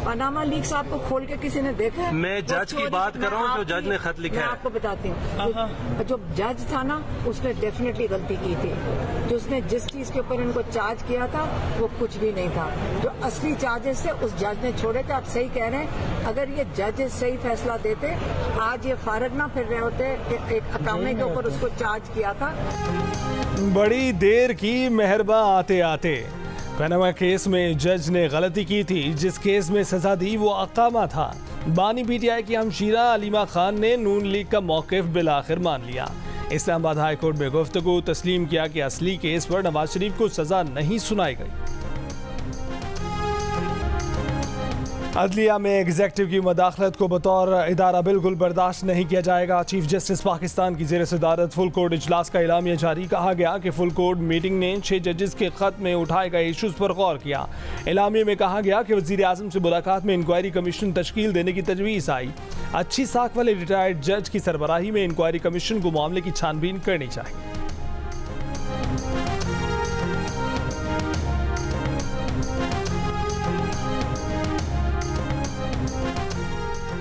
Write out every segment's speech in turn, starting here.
Panama leaks आपको खोल के किसी ने देखा है? मैं जज की बात कर रहा हूँ जो जज ने खत लिखा है। मैं आपको बताती हूँ, जो जज था ना उसने डेफिनेटली गलती की थी। जो उसने जिस चीज के ऊपर इनको चार्ज किया था वो कुछ भी नहीं था। जो असली चार्जेस थे उस जज ने छोड़े थे। आप सही कह रहे हैं, अगर ये जजेस सही फैसला देते आज ये फारग ना फिर रहे होते। एक अकामे के ऊपर उसको चार्ज किया था। बड़ी देर की मेहरबा आते आते पनामा केस में जज ने गलती की थी। जिस केस में सजा दी वो अकामा था। बानी पीटीआई की हमशीरा अलीमा खान ने नून लीग का मौक़िफ़ बिलाखिर मान लिया। इस्लामाबाद हाई कोर्ट में गुफ्तगू तस्लीम किया कि असली केस पर नवाज शरीफ को सजा नहीं सुनाई गई। अदलिया में एग्जेक्टिव की मदाखलत को बतौर इदारा बिल्कुल बर्दाश्त नहीं किया जाएगा। चीफ जस्टिस पाकिस्तान की ज़ेर सदारत फुल कोर्ट इजलास का एलामिया जारी। कहा गया कि फुल कोर्ट मीटिंग ने 6 जजेस के खत में उठाए गए इशूज़ पर गौर किया। एलामिया में कहा गया कि वज़ीर आज़म से मुलाकात में इंक्वायरी कमीशन तश्कील देने की तजवीज़ आई। अच्छी साख वाले रिटायर्ड जज की सरबराही में इंक्वायरी कमीशन को मामले की छानबीन करनी चाहिए।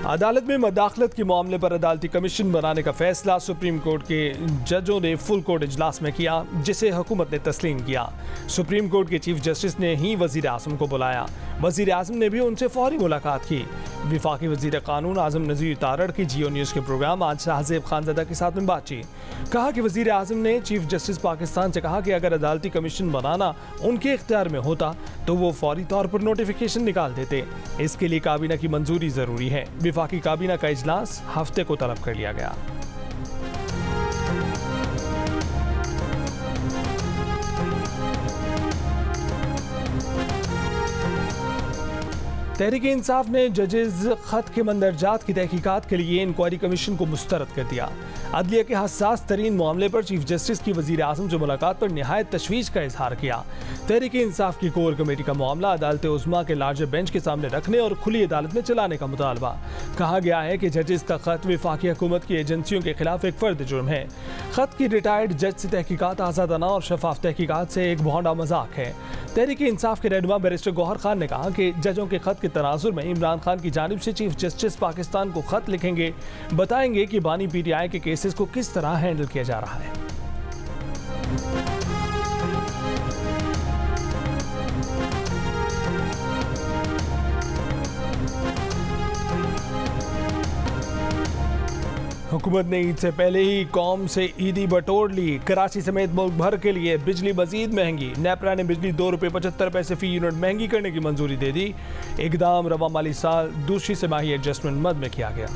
अदालत में मदाखलत के मामले पर अदालती कमीशन बनाने का फैसला सुप्रीम कोर्ट के जजों ने फुल कोर्ट इजलास में किया, जिसे हुकूमत ने तस्लीम किया। सुप्रीम कोर्ट के चीफ जस्टिस ने ही वज़ीर आज़म को बुलाया। वज़ीर आज़म ने भी उनसे फौरी मुलाकात की। विफाकी वज़ीर कानून आज़म नज़ीर तारड़ की जियो न्यूज़ के प्रोग्राम आज शाहज़ेब खानज़ादा के साथ में बातचीत। कहा कि वज़ीर आज़म ने चीफ जस्टिस पाकिस्तान से कहा कि अगर अदालती कमीशन बनाना उनके इख्तियार में होता तो वो फौरी तौर पर नोटिफिकेशन निकाल देते। इसके लिए काबीना की मंजूरी ज़रूरी है। विफाकी काबीना का इजलास हफ्ते को तलब कर लिया गया। तहरीक इंसाफ ने जजेस खत के मंदरजात की तहकीकात के लिए इंक्वायरी कमीशन को मुस्तरद कर दिया। अदलिया के हसास तरीन मामले पर चीफ जस्टिस की वज़ीर आज़म से मुलाकात पर निहायत तशवीश का इजहार किया। तहरीक इंसाफ की कोर कमेटी का मामला अदालत उज़्मा के लार्जर बेंच के सामने रखने और खुली अदालत में चलाने का मुतालबा। कहा गया है कि जजेस का खत विफाकी हुकूमत की एजेंसियों के खिलाफ एक फर्द जुर्म है। खत की रिटायर्ड जज से तहकीकात आज़ादाना और शफाफ तहकीकात से एक भौंडा मजाक है। तहरीक इंसाफ के रहनुमा बैरिस्टर गौहर खान ने कहा कि जजों के खत के तनाजुर में इमरान खान की जानिब से चीफ जस्टिस पाकिस्तान को खत लिखेंगे, बताएंगे कि बानी पीटीआई के केसेस को किस तरह हैंडल किया जा रहा है। हुकूमत ने ईद से पहले ही कौम से ईदी बटोर ली। कराची समेत मुल्क भर के लिए बिजली मजीद महंगी। नेपरा ने बिजली ₹2.75 फी यूनिट महंगी करने की मंजूरी दे दी। इकदाम रवा माली साल दूसरी तिमाही एडजस्टमेंट मद में किया गया।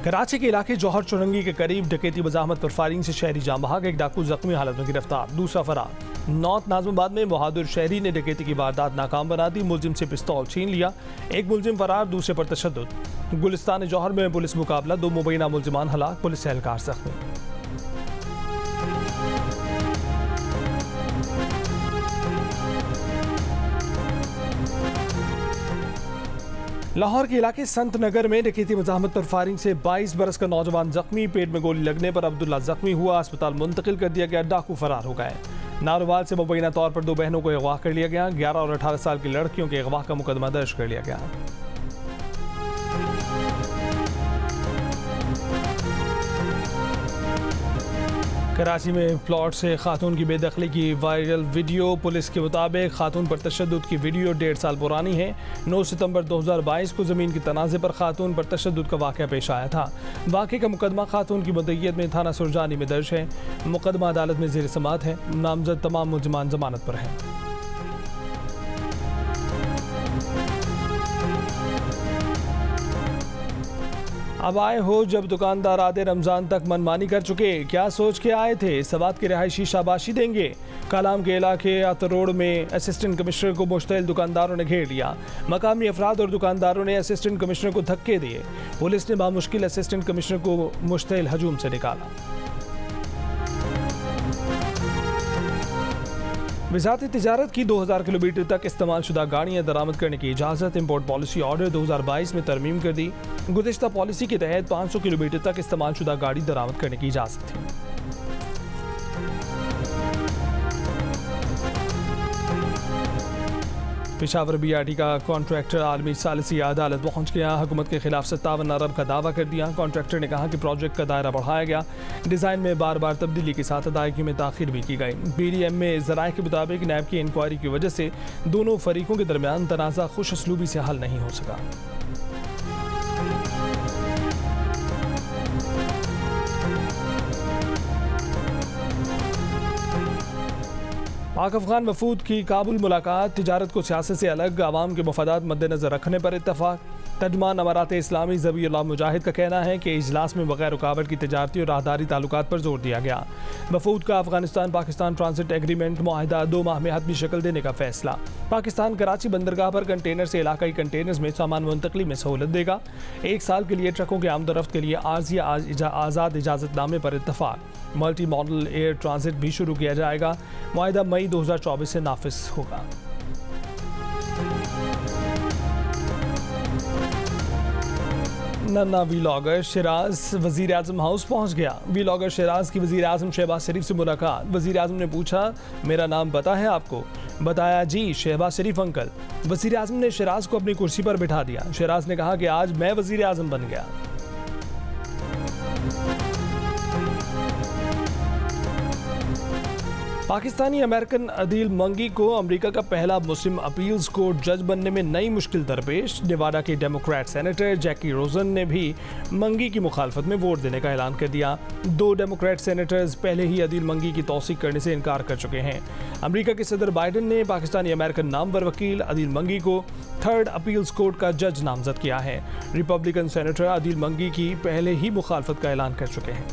कराची के इलाके जौहर चुरंगी के करीब डकैती मज़ाहमत पर फायरिंग से शहरी जाम बहाग। एक डाकू जख्मी हालत में गिरफ्तार, दूसरा फरार। नॉर्थ नाज़िमाबाद में बहादुर शहरी ने डकैती की वारदात नाकाम बना दी। मुलजिम से पिस्तौल छीन लिया। एक मुलजिम फरार, दूसरे पर तशद्दुद। गुलिस्तान जौहर में पुलिस मुकाबला, 2 मुबैना मुलजिमान हलाक, पुलिस एहलकार जख्मी। लाहौर के इलाके संत नगर में डकैती मज़ाहमत पर फायरिंग से 22 बरस का नौजवान जख्मी। पेट में गोली लगने पर अब्दुल्ला जख्मी हुआ, अस्पताल मुंतकिल कर दिया गया। डाकू फरार हो गए। नारोवाल से मुबैना तौर पर 2 बहनों को अगवा कर लिया गया। 11 और 18 साल की लड़कियों के अगवा का मुकदमा दर्ज कर लिया गया। कराची में प्लॉट से खातून की बेदखली की वायरल वीडियो। पुलिस के मुताबिक खातून पर तशद्दुद की वीडियो 1.5 साल पुरानी है। 9 सितंबर 2022 को ज़मीन की तनाज़े पर खातून पर तशद्दुद का वाक़या पेश आया था। वाक़े का मुकदमा खातून की मुद्दईयत में थाना सुरजानी में दर्ज है। मुकदमा अदालत में ज़ेर समाअत है। नामजद तमाम मुलज़िमान जमानत पर हैं। अब आए हो जब दुकानदार आधे रमज़ान तक मनमानी कर चुके, क्या सोच के आए थे? सवात के रिहायशी शाबाशी देंगे। कलाम के इलाके आतरोड में असिस्टेंट कमिश्नर को मुश्तइल दुकानदारों ने घेर लिया। मकामी अफराद और दुकानदारों ने असिस्टेंट कमिश्नर को धक्के दिए। पुलिस ने बामुश्किल असिस्टेंट कमिश्नर को मुश्तइल हजूम से निकाला। वज़ारत तिजारत की 2000 किलोमीटर तक इस्तेमाल शुदा गाड़ियाँ दरामद करने की इजाज़त। इम्पोर्ट पॉलिसी ऑर्डर 2022 में तरमीम कर दी। गुज़िश्ता पॉलिसी के तहत 500 किलोमीटर तक इस्तेमाल शुदा गाड़ी दरामद करने की इजाज़त थी। पेशावर BRT का कॉन्ट्रैक्टर आलमी सालिसी अदालत पहुंच गया। हुकूमत के खिलाफ 57 अरब का दावा कर दिया। कॉन्ट्रैक्टर ने कहा कि प्रोजेक्ट का दायरा बढ़ाया गया, डिज़ाइन में बार बार तब्दीली के साथ अदायगी में ताखिर भी की गई। BDM में ज़राए के मुताबिक नैब की इंक्वायरी की वजह से दोनों फरीकों के दरमियान तनाज़ा खुश असलूबी से हल नहीं हो सका। पाक अफगान वफूद की काबुल मुलाकात, तिजारत को सियासत से अलग, आवाम के मफादात मद्देनजर रखने पर इत्तफाक। तर्जुमान अमारात इस्लामी ज़बीउल्लाह मुजाहिद का कहना है कि इजलास में बगैर रुकावट की तिजारती और राहदारी ताल्लुकात पर जोर दिया गया। वफूद का अफगानिस्तान पाकिस्तान ट्रांजिट एग्रीमेंट मुआहिदा 2 माह में हतमी शक्ल देने का फैसला। पाकिस्तान कराची बंदरगाह पर कंटेनर से इलाकाई कंटेनर्स में सामान मुंतकली में सहूलत देगा। 1 साल के लिए ट्रकों के आमदोरफ्त के लिए आर्जी आज़ाद इजाज़तनामे पर इत्तफाक। मल्टी मॉडल एयर ट्रांजिट भी शुरू किया जाएगा। मुआहिदा मई 2024 से नाफिज होगा। नन्ना वीलॉगर शिराज वज़ीर आज़म हाउस पहुंच गया। वीलॉगर शिराज की वज़ीर आज़म शहबाज शरीफ से मुलाकात। वज़ीर आज़म ने पूछा, मेरा नाम पता है आपको? बताया, जी शहबाज शरीफ अंकल। वज़ीर आज़म ने शिराज को अपनी कुर्सी पर बिठा दिया। शिराज ने कहा कि आज मैं वज़ीर आज़म बन गया। पाकिस्तानी अमेरिकन अदील मंगी को अमेरिका का पहला मुस्लिम अपील्स कोर्ट जज बनने में नई मुश्किल दरपेश। नेवाडा के डेमोक्रेट सेनेटर जैकी रोजन ने भी मंगी की मुखालफत में वोट देने का ऐलान कर दिया। 2 डेमोक्रेट सेनेटर्स पहले ही अदील मंगी की तौसीक करने से इनकार कर चुके हैं। अमेरिका के सदर बाइडन ने पाकिस्तानी अमेरिकन नामवर वकील अदील मंगी को 3rd अपील्स कोर्ट का जज नामजद किया है। रिपब्लिकन सेनेटर अदील मंगी की पहले ही मुखालफत का ऐलान कर चुके हैं।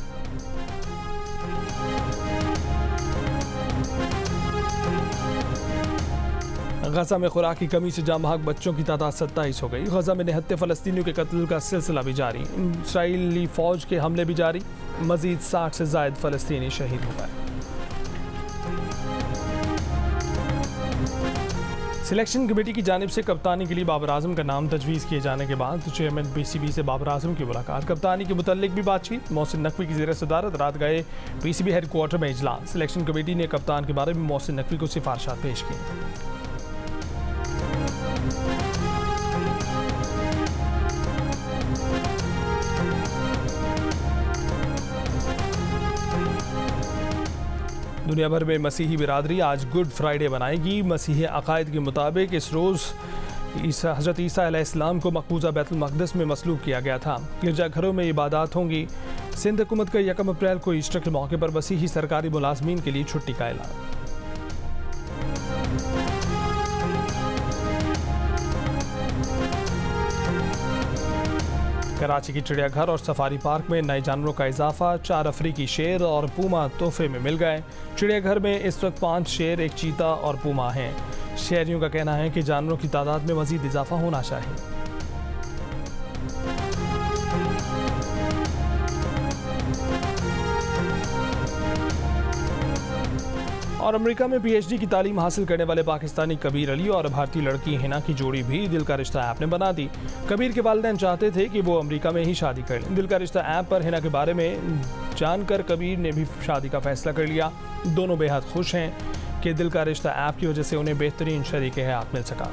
गजा में खुराक की कमी से जाँ बहक बच्चों की तादाद 27 हो गई। गजा में निहत्ते फ़लस्तीनियों के कत्ल का सिलसिला भी जारी। इसराइली फ़ौज के हमले भी जारी। मज़ीद 60 से ज़ायद फ़लस्तीनी शहीद हो गए। सिलेक्शन कमेटी की जानिब से कप्तानी के लिए बाबर आजम का नाम तजवीज़ किए जाने के बाद चेयरमैन PCB से बाबर आजम की मुलाकात। कप्तानी के मुतल्लिक भी बातचीत। मोहसिन नकवी की ज़ेर सदारत रात गए PCB हेडक्वार्टर में इजलास। सिलेक्शन कमेटी ने कप्तान के बारे में मोहसिन नकवी को सिफारिशात पेश की। दुनिया भर में मसीही बिरादरी आज गुड फ्राइडे मनाएगी। मसीही अकायद के मुताबिक इस रोज़ हज़रत ईसा अलैहिस्सलाम को मकबूजा बैतुल मक़दिस में मसलूब किया गया था। गिरजाघरों में इबादत होंगी। सिंध हुकूमत का 1 अप्रैल को ईस्टर के मौके पर मसीही सरकारी मुलाजमीन के लिए छुट्टी का ऐलान। कराची की चिड़ियाघर और सफारी पार्क में नए जानवरों का इजाफा। 4 अफ्रीकी शेर और पूमा तोहफे में मिल गए। चिड़ियाघर में इस वक्त 5 शेर, 1 चीता और पूमा हैं। शहरियों का कहना है कि जानवरों की तादाद में मजीद इजाफा होना चाहिए। और अमेरिका में PhD की तालीम हासिल करने वाले पाकिस्तानी कबीर अली और भारतीय लड़की हिना की जोड़ी भी दिल का रिश्ता ऐप ने बना दी। कबीर के वालिदैन चाहते थे कि वो अमेरिका में ही शादी कर लें। दिल का रिश्ता ऐप पर हिना के बारे में जानकर कबीर ने भी शादी का फैसला कर लिया। दोनों बेहद खुश हैं कि दिल का रिश्ता ऐप की वजह से उन्हें बेहतरीन शरीक हयात मिल सका।